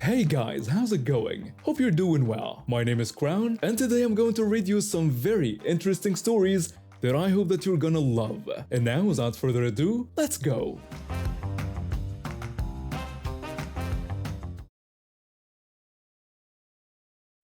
Hey guys, how's it going? Hope you're doing well. My name is Crown, and today I'm going to read you some very interesting stories that I hope that you're gonna love. And now, without further ado, let's go!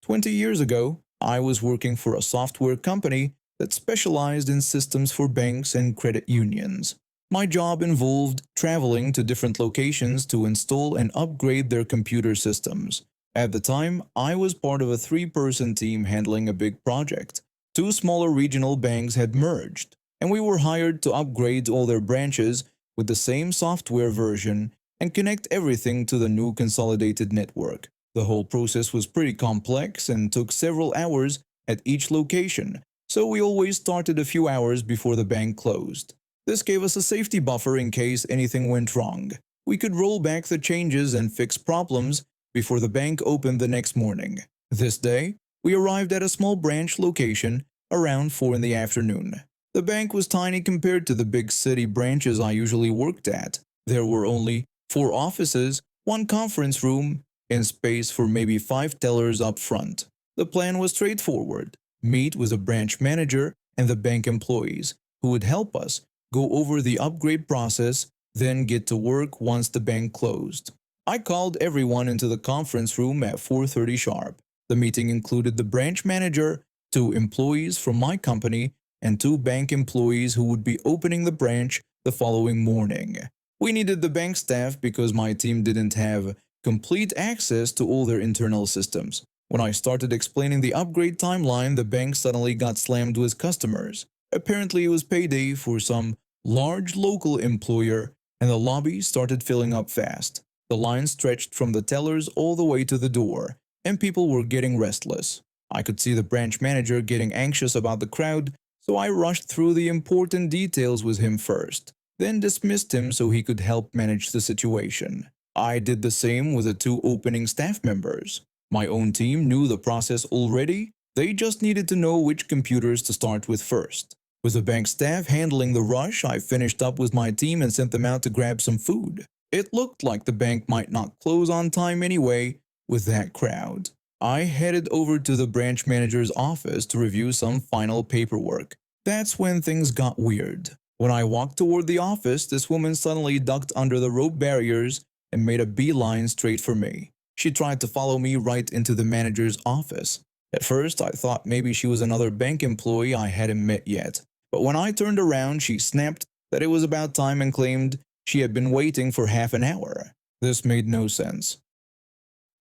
20 years ago, I was working for a software company that specialized in systems for banks and credit unions. My job involved traveling to different locations to install and upgrade their computer systems. At the time, I was part of a three-person team handling a big project. Two smaller regional banks had merged, and we were hired to upgrade all their branches with the same software version and connect everything to the new consolidated network. The whole process was pretty complex and took several hours at each location, so we always started a few hours before the bank closed. This gave us a safety buffer in case anything went wrong. We could roll back the changes and fix problems before the bank opened the next morning. This day, we arrived at a small branch location around 4 in the afternoon. The bank was tiny compared to the big city branches I usually worked at. There were only 4 offices, 1 conference room, and space for maybe 5 tellers up front. The plan was straightforward: meet with a branch manager and the bank employees, who would help us go over the upgrade process, then get to work once the bank closed. I called everyone into the conference room at 4:30 sharp. The meeting included the branch manager, 2 employees from my company, and 2 bank employees who would be opening the branch the following morning. We needed the bank staff because my team didn't have complete access to all their internal systems. When I started explaining the upgrade timeline, the bank suddenly got slammed with customers. Apparently it was payday for some large local employer, and the lobby started filling up fast. The line stretched from the tellers all the way to the door, and people were getting restless. I could see the branch manager getting anxious about the crowd, so I rushed through the important details with him first, then dismissed him so he could help manage the situation. I did the same with the 2 opening staff members. My own team knew the process already, they just needed to know which computers to start with first. With the bank staff handling the rush, I finished up with my team and sent them out to grab some food. It looked like the bank might not close on time anyway with that crowd. I headed over to the branch manager's office to review some final paperwork. That's when things got weird. When I walked toward the office, this woman suddenly ducked under the rope barriers and made a beeline straight for me. She tried to follow me right into the manager's office. At first, I thought maybe she was another bank employee I hadn't met yet. But when I turned around, she snapped that it was about time and claimed she had been waiting for half an hour. This made no sense.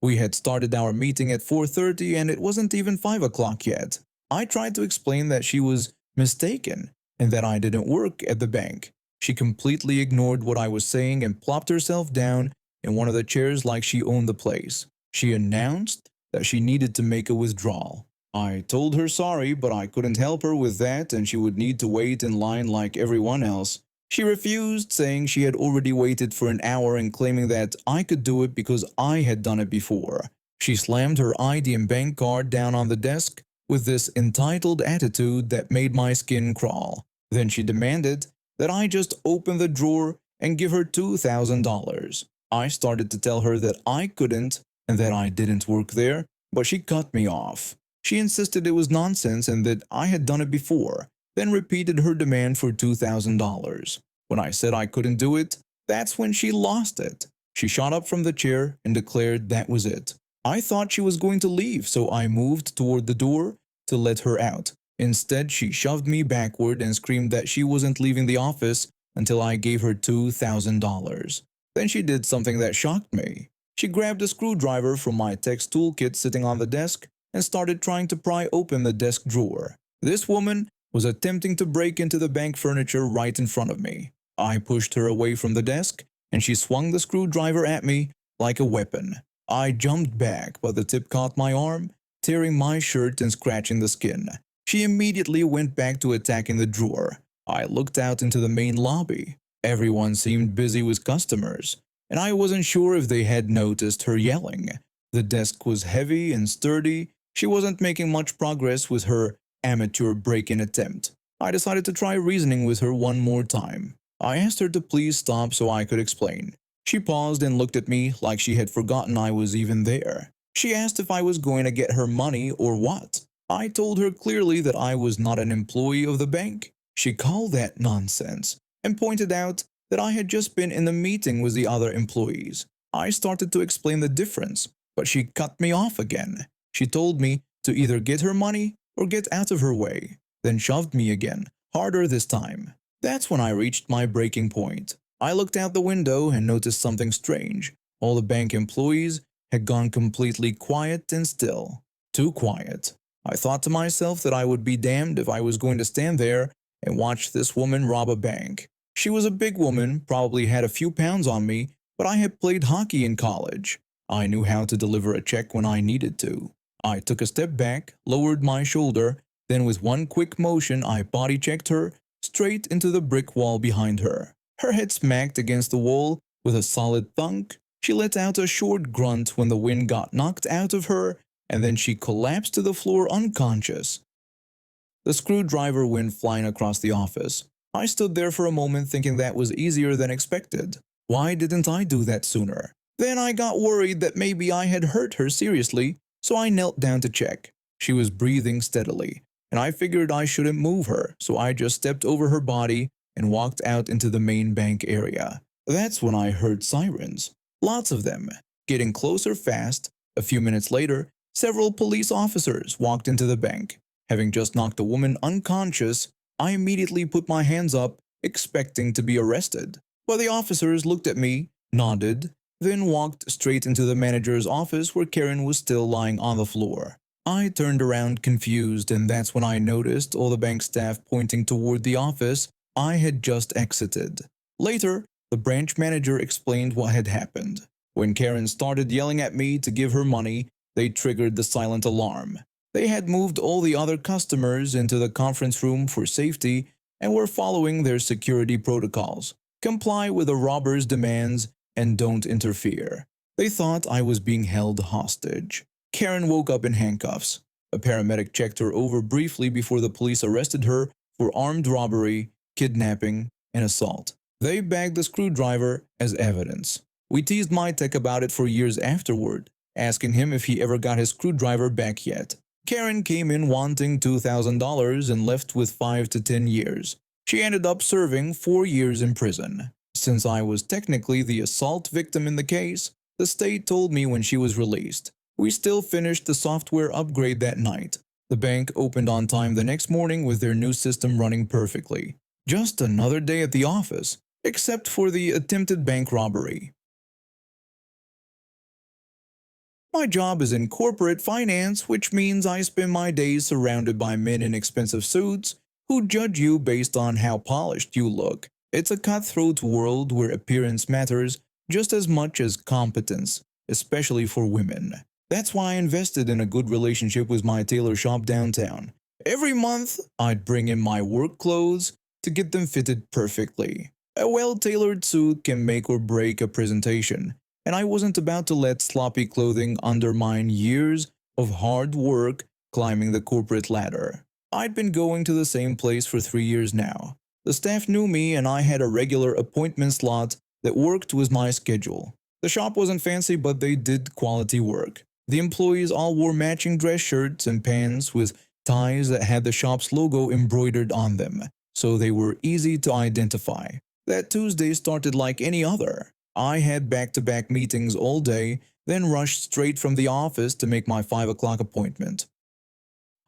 We had started our meeting at 4:30 and it wasn't even 5 o'clock yet. I tried to explain that she was mistaken and that I didn't work at the bank. She completely ignored what I was saying and plopped herself down in one of the chairs like she owned the place. She announced that she needed to make a withdrawal. I told her sorry, but I couldn't help her with that and she would need to wait in line like everyone else. She refused, saying she had already waited for an hour and claiming that I could do it because I had done it before. She slammed her ID and bank card down on the desk with this entitled attitude that made my skin crawl. Then she demanded that I just open the drawer and give her $2,000. I started to tell her that I couldn't and that I didn't work there, but she cut me off. She insisted it was nonsense and that I had done it before, then repeated her demand for $2,000. When I said I couldn't do it, that's when she lost it. She shot up from the chair and declared that was it. I thought she was going to leave, so I moved toward the door to let her out. Instead, she shoved me backward and screamed that she wasn't leaving the office until I gave her $2,000. Then she did something that shocked me. She grabbed a screwdriver from my text toolkit sitting on the desk and started trying to pry open the desk drawer. This woman was attempting to break into the bank furniture right in front of me. I pushed her away from the desk, and she swung the screwdriver at me like a weapon. I jumped back, but the tip caught my arm, tearing my shirt and scratching the skin. She immediately went back to attacking the drawer. I looked out into the main lobby. Everyone seemed busy with customers, and I wasn't sure if they had noticed her yelling. The desk was heavy and sturdy. She wasn't making much progress with her amateur break-in attempt. I decided to try reasoning with her one more time. I asked her to please stop so I could explain. She paused and looked at me like she had forgotten I was even there. She asked if I was going to get her money or what. I told her clearly that I was not an employee of the bank. She called that nonsense and pointed out that I had just been in a meeting with the other employees. I started to explain the difference, but she cut me off again. She told me to either get her money or get out of her way, then shoved me again, harder this time. That's when I reached my breaking point. I looked out the window and noticed something strange. All the bank employees had gone completely quiet and still. Too quiet. I thought to myself that I would be damned if I was going to stand there and watch this woman rob a bank. She was a big woman, probably had a few pounds on me, but I had played hockey in college. I knew how to deliver a check when I needed to. I took a step back, lowered my shoulder, then with one quick motion I body-checked her straight into the brick wall behind her. Her head smacked against the wall with a solid thunk. She let out a short grunt when the wind got knocked out of her, and then she collapsed to the floor unconscious. The screwdriver went flying across the office. I stood there for a moment thinking that was easier than expected. Why didn't I do that sooner? Then I got worried that maybe I had hurt her seriously, so I knelt down to check. She was breathing steadily, and I figured I shouldn't move her, so I just stepped over her body and walked out into the main bank area. That's when I heard sirens. Lots of them, getting closer fast. A few minutes later, several police officers walked into the bank. Having just knocked the woman unconscious, I immediately put my hands up, expecting to be arrested. But the officers looked at me, nodded, then walked straight into the manager's office where Karen was still lying on the floor. I turned around confused, and that's when I noticed all the bank staff pointing toward the office I had just exited. Later, the branch manager explained what had happened. When Karen started yelling at me to give her money, they triggered the silent alarm. They had moved all the other customers into the conference room for safety and were following their security protocols. Comply with the robber's demands and don't interfere. They thought I was being held hostage. Karen woke up in handcuffs. A paramedic checked her over briefly before the police arrested her for armed robbery, kidnapping, and assault. They bagged the screwdriver as evidence. We teased my tech about it for years afterward, asking him if he ever got his screwdriver back yet. Karen came in wanting $2,000 and left with 5 to 10 years. She ended up serving 4 years in prison. Since I was technically the assault victim in the case, the state told me when she was released. We still finished the software upgrade that night. The bank opened on time the next morning with their new system running perfectly. Just another day at the office, except for the attempted bank robbery. My job is in corporate finance, which means I spend my days surrounded by men in expensive suits who judge you based on how polished you look. It's a cutthroat world where appearance matters just as much as competence, especially for women. That's why I invested in a good relationship with my tailor shop downtown. Every month, I'd bring in my work clothes to get them fitted perfectly. A well-tailored suit can make or break a presentation, and I wasn't about to let sloppy clothing undermine years of hard work climbing the corporate ladder. I'd been going to the same place for 3 years now. The staff knew me, and I had a regular appointment slot that worked with my schedule. The shop wasn't fancy, but they did quality work. The employees all wore matching dress shirts and pants with ties that had the shop's logo embroidered on them, so they were easy to identify. That Tuesday started like any other. I had back-to-back meetings all day, then rushed straight from the office to make my 5 o'clock appointment.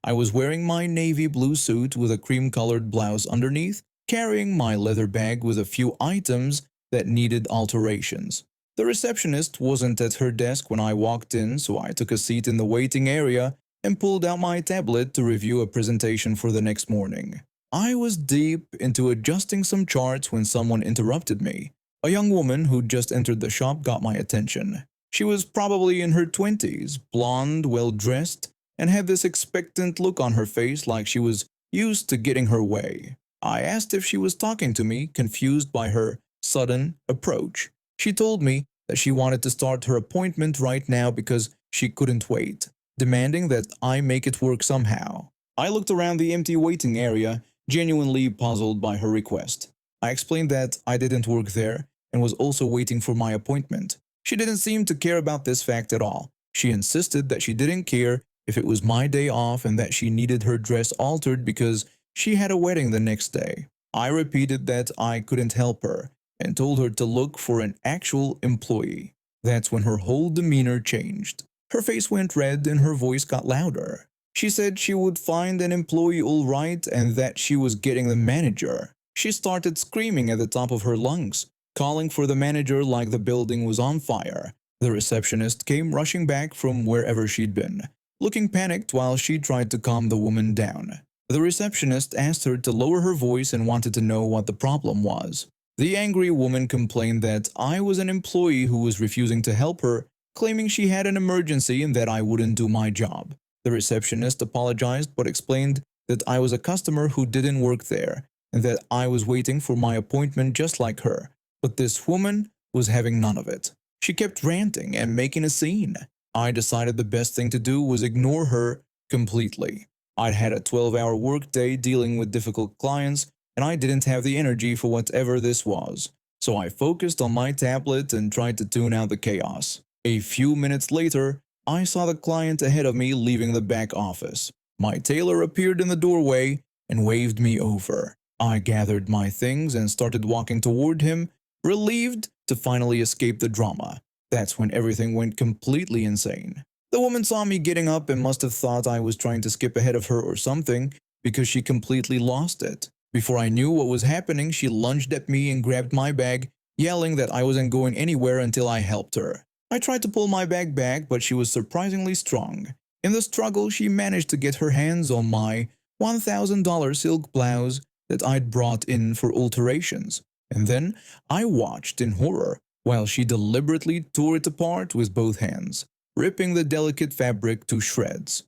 I was wearing my navy blue suit with a cream-colored blouse underneath, carrying my leather bag with a few items that needed alterations. The receptionist wasn't at her desk when I walked in, so I took a seat in the waiting area and pulled out my tablet to review a presentation for the next morning. I was deep into adjusting some charts when someone interrupted me. A young woman who'd just entered the shop got my attention. She was probably in her 20s, blonde, well-dressed, and had this expectant look on her face like she was used to getting her way. I asked if she was talking to me, confused by her sudden approach. She told me that she wanted to start her appointment right now because she couldn't wait, demanding that I make it work somehow. I looked around the empty waiting area, genuinely puzzled by her request. I explained that I didn't work there and was also waiting for my appointment. She didn't seem to care about this fact at all. She insisted that she didn't care if it was my day off and that she needed her dress altered because she had a wedding the next day. I repeated that I couldn't help her and told her to look for an actual employee. That's when her whole demeanor changed. Her face went red and her voice got louder. She said she would find an employee all right and that she was getting the manager. She started screaming at the top of her lungs, calling for the manager like the building was on fire. The receptionist came rushing back from wherever she'd been, looking panicked while she tried to calm the woman down. The receptionist asked her to lower her voice and wanted to know what the problem was. The angry woman complained that I was an employee who was refusing to help her, claiming she had an emergency and that I wouldn't do my job. The receptionist apologized but explained that I was a customer who didn't work there and that I was waiting for my appointment just like her. But this woman was having none of it. She kept ranting and making a scene. I decided the best thing to do was ignore her completely. I'd had a 12-hour workday dealing with difficult clients, and I didn't have the energy for whatever this was. So I focused on my tablet and tried to tune out the chaos. A few minutes later, I saw the client ahead of me leaving the back office. My tailor appeared in the doorway and waved me over. I gathered my things and started walking toward him, relieved to finally escape the drama. That's when everything went completely insane. The woman saw me getting up and must have thought I was trying to skip ahead of her or something because she completely lost it. Before I knew what was happening, she lunged at me and grabbed my bag, yelling that I wasn't going anywhere until I helped her. I tried to pull my bag back, but she was surprisingly strong. In the struggle, she managed to get her hands on my $1,000 silk blouse that I'd brought in for alterations. And then I watched in horror while she deliberately tore it apart with both hands, ripping the delicate fabric to shreds.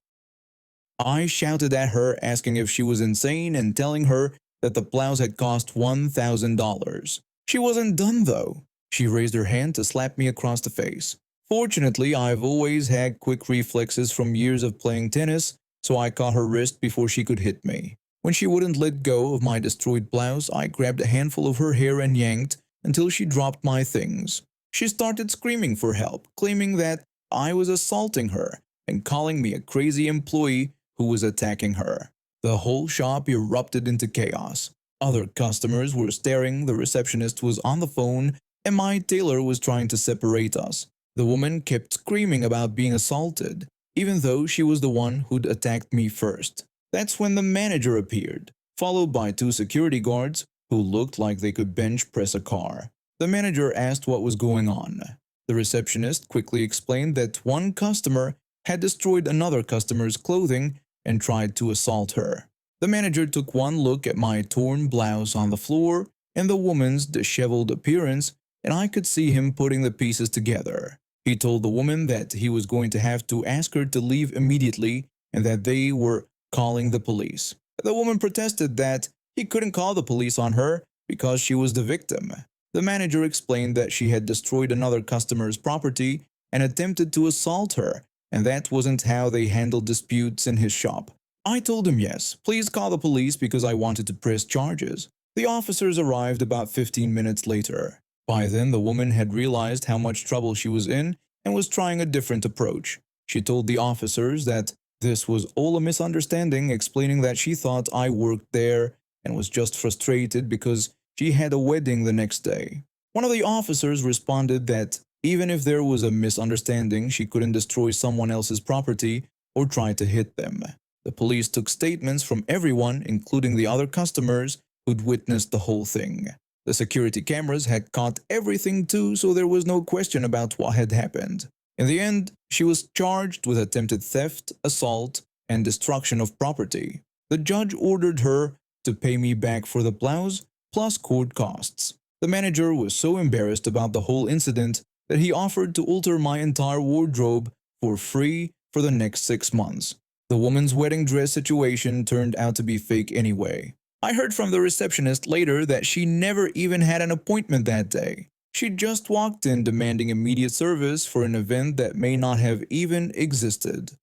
I shouted at her, asking if she was insane and telling her that the blouse had cost $1,000. She wasn't done though. She raised her hand to slap me across the face. Fortunately, I've always had quick reflexes from years of playing tennis, so I caught her wrist before she could hit me. When she wouldn't let go of my destroyed blouse, I grabbed a handful of her hair and yanked until she dropped my things. She started screaming for help, claiming that I was assaulting her and calling me a crazy employee who was attacking her. The whole shop erupted into chaos. Other customers were staring, the receptionist was on the phone, and my tailor was trying to separate us. The woman kept screaming about being assaulted, even though she was the one who'd attacked me first. That's when the manager appeared, followed by two security guards who looked like they could bench press a car. The manager asked what was going on. The receptionist quickly explained that one customer had destroyed another customer's clothing and tried to assault her. The manager took one look at my torn blouse on the floor and the woman's disheveled appearance, and I could see him putting the pieces together. He told the woman that he was going to have to ask her to leave immediately and that they were calling the police. The woman protested that he couldn't call the police on her because she was the victim. The manager explained that she had destroyed another customer's property and attempted to assault her, and that wasn't how they handled disputes in his shop. I told him yes, please call the police because I wanted to press charges. The officers arrived about 15 minutes later. By then, the woman had realized how much trouble she was in and was trying a different approach. She told the officers that this was all a misunderstanding, explaining that she thought I worked there and was just frustrated because she had a wedding the next day. One of the officers responded that even if there was a misunderstanding, she couldn't destroy someone else's property or try to hit them. The police took statements from everyone, including the other customers who'd witnessed the whole thing. The security cameras had caught everything too, so there was no question about what had happened. In the end, she was charged with attempted theft, assault, and destruction of property. The judge ordered her to pay me back for the blouse, plus court costs. The manager was so embarrassed about the whole incident that he offered to alter my entire wardrobe for free for the next 6 months. The woman's wedding dress situation turned out to be fake anyway. I heard from the receptionist later that she never even had an appointment that day. She just walked in demanding immediate service for an event that may not have even existed.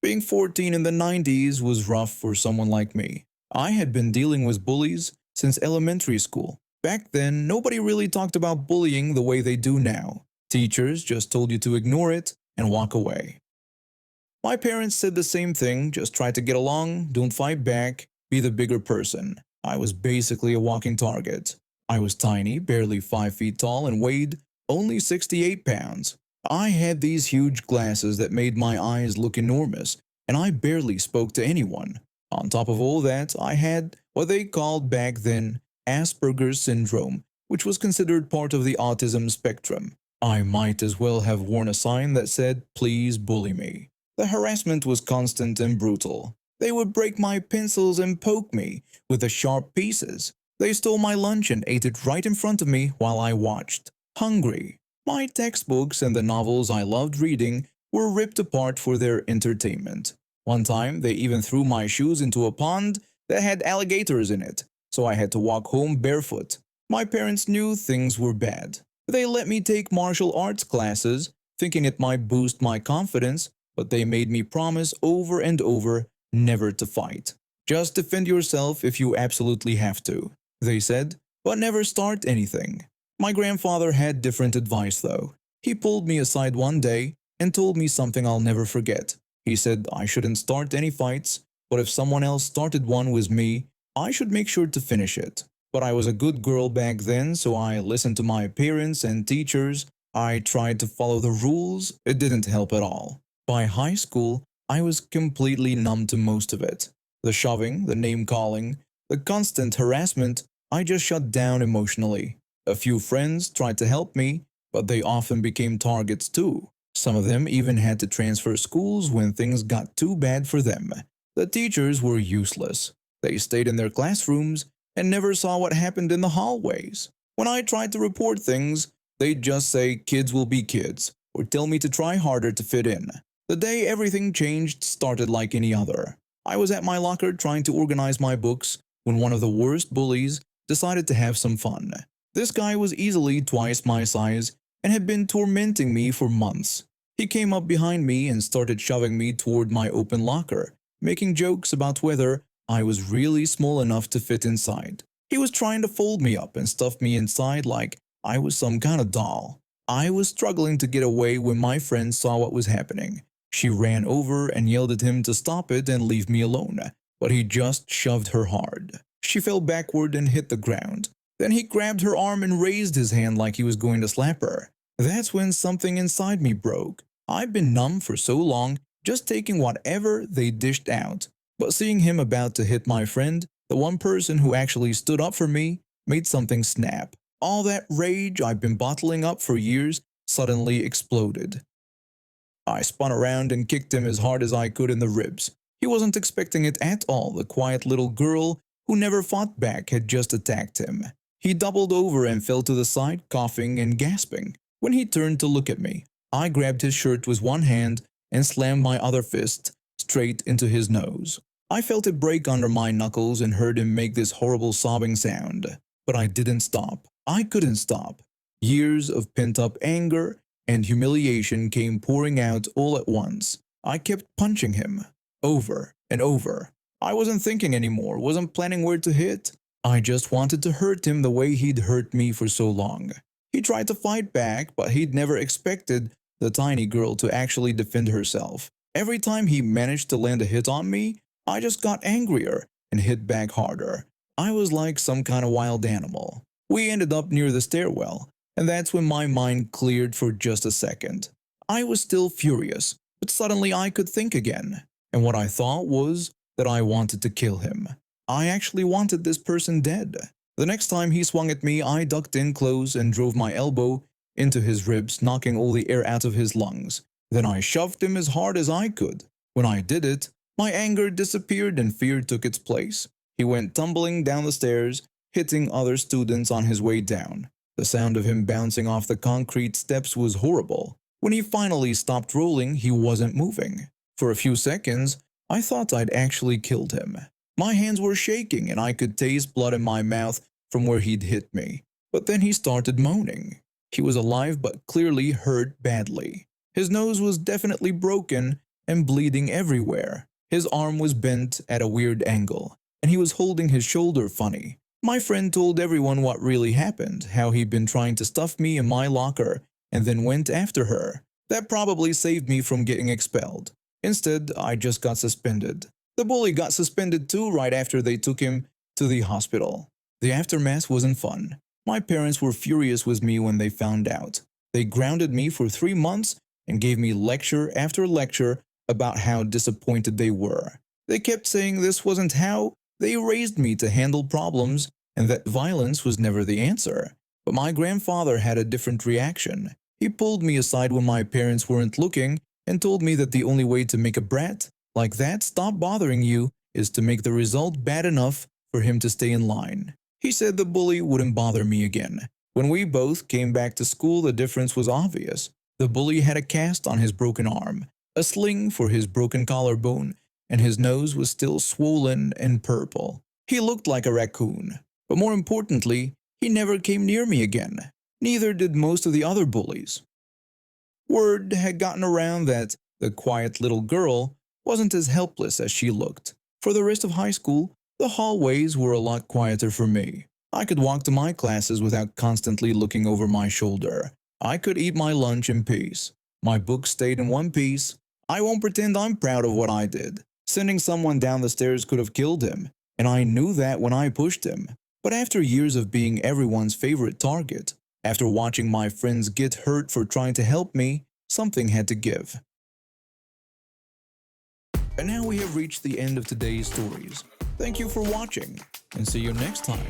Being 14 in the 90s was rough for someone like me. I had been dealing with bullies since elementary school. Back then, nobody really talked about bullying the way they do now. Teachers just told you to ignore it and walk away. My parents said the same thing, just try to get along, don't fight back, be the bigger person. I was basically a walking target. I was tiny, barely 5 feet tall, and weighed only 68 pounds. I had these huge glasses that made my eyes look enormous, and I barely spoke to anyone. On top of all that, I had what they called back then Asperger's syndrome, which was considered part of the autism spectrum. I might as well have worn a sign that said, "Please bully me." The harassment was constant and brutal. They would break my pencils and poke me with the sharp pieces. They stole my lunch and ate it right in front of me while I watched. Hungry. My textbooks and the novels I loved reading were ripped apart for their entertainment. One time, they even threw my shoes into a pond that had alligators in it, so I had to walk home barefoot. My parents knew things were bad. They let me take martial arts classes, thinking it might boost my confidence, but they made me promise over and over never to fight. Just defend yourself if you absolutely have to, they said, but never start anything. My grandfather had different advice though. He pulled me aside one day and told me something I'll never forget. He said I shouldn't start any fights, but if someone else started one with me, I should make sure to finish it. But I was a good girl back then, so I listened to my parents and teachers. I tried to follow the rules. It didn't help at all. By high school, I was completely numb to most of it. The shoving, the name-calling, the constant harassment, I just shut down emotionally. A few friends tried to help me, but they often became targets too. Some of them even had to transfer schools when things got too bad for them. The teachers were useless. They stayed in their classrooms and never saw what happened in the hallways. When I tried to report things, they'd just say kids will be kids, or tell me to try harder to fit in. The day everything changed started like any other. I was at my locker trying to organize my books when one of the worst bullies decided to have some fun. This guy was easily twice my size and had been tormenting me for months. He came up behind me and started shoving me toward my open locker, making jokes about whether I was really small enough to fit inside. He was trying to fold me up and stuff me inside like I was some kind of doll. I was struggling to get away when my friend saw what was happening. She ran over and yelled at him to stop it and leave me alone, but he just shoved her hard. She fell backward and hit the ground. Then he grabbed her arm and raised his hand like he was going to slap her. That's when something inside me broke. I'd been numb for so long, just taking whatever they dished out. But seeing him about to hit my friend, the one person who actually stood up for me, made something snap. All that rage I've been bottling up for years suddenly exploded. I spun around and kicked him as hard as I could in the ribs. He wasn't expecting it at all. The quiet little girl who never fought back had just attacked him. He doubled over and fell to the side, coughing and gasping. When he turned to look at me, I grabbed his shirt with one hand and slammed my other fist straight into his nose. I felt it break under my knuckles and heard him make this horrible sobbing sound. But I didn't stop. I couldn't stop. Years of pent-up anger and humiliation came pouring out all at once. I kept punching him, over and over. I wasn't thinking anymore, wasn't planning where to hit. I just wanted to hurt him the way he'd hurt me for so long. He tried to fight back, but he'd never expected the tiny girl to actually defend herself. Every time he managed to land a hit on me, I just got angrier and hit back harder. I was like some kind of wild animal. We ended up near the stairwell, and that's when my mind cleared for just a second. I was still furious, but suddenly I could think again, and what I thought was that I wanted to kill him. I actually wanted this person dead. The next time he swung at me, I ducked in close and drove my elbow into his ribs, knocking all the air out of his lungs. Then I shoved him as hard as I could. When I did it, my anger disappeared and fear took its place. He went tumbling down the stairs, hitting other students on his way down. The sound of him bouncing off the concrete steps was horrible. When he finally stopped rolling, he wasn't moving. For a few seconds, I thought I'd actually killed him. My hands were shaking and I could taste blood in my mouth from where he'd hit me. But then he started moaning. He was alive but clearly hurt badly. His nose was definitely broken and bleeding everywhere. His arm was bent at a weird angle, and he was holding his shoulder funny. My friend told everyone what really happened, how he'd been trying to stuff me in my locker and then went after her. That probably saved me from getting expelled. Instead, I just got suspended. The bully got suspended too right after they took him to the hospital. The aftermath wasn't fun. My parents were furious with me when they found out. They grounded me for 3 months and gave me lecture after lecture about how disappointed they were. They kept saying this wasn't how they raised me to handle problems and that violence was never the answer. But my grandfather had a different reaction. He pulled me aside when my parents weren't looking and told me that the only way to make a brat like that stop bothering you is to make the result bad enough for him to stay in line. He said the bully wouldn't bother me again. When we both came back to school, the difference was obvious. The bully had a cast on his broken arm, a sling for his broken collarbone, and his nose was still swollen and purple. He looked like a raccoon. But more importantly, he never came near me again. Neither did most of the other bullies. Word had gotten around that the quiet little girl wasn't as helpless as she looked. For the rest of high school, the hallways were a lot quieter for me. I could walk to my classes without constantly looking over my shoulder. I could eat my lunch in peace. My books stayed in one piece. I won't pretend I'm proud of what I did. Sending someone down the stairs could have killed him, and I knew that when I pushed him. But after years of being everyone's favorite target, after watching my friends get hurt for trying to help me, something had to give. And now we have reached the end of today's stories. Thank you for watching, and see you next time.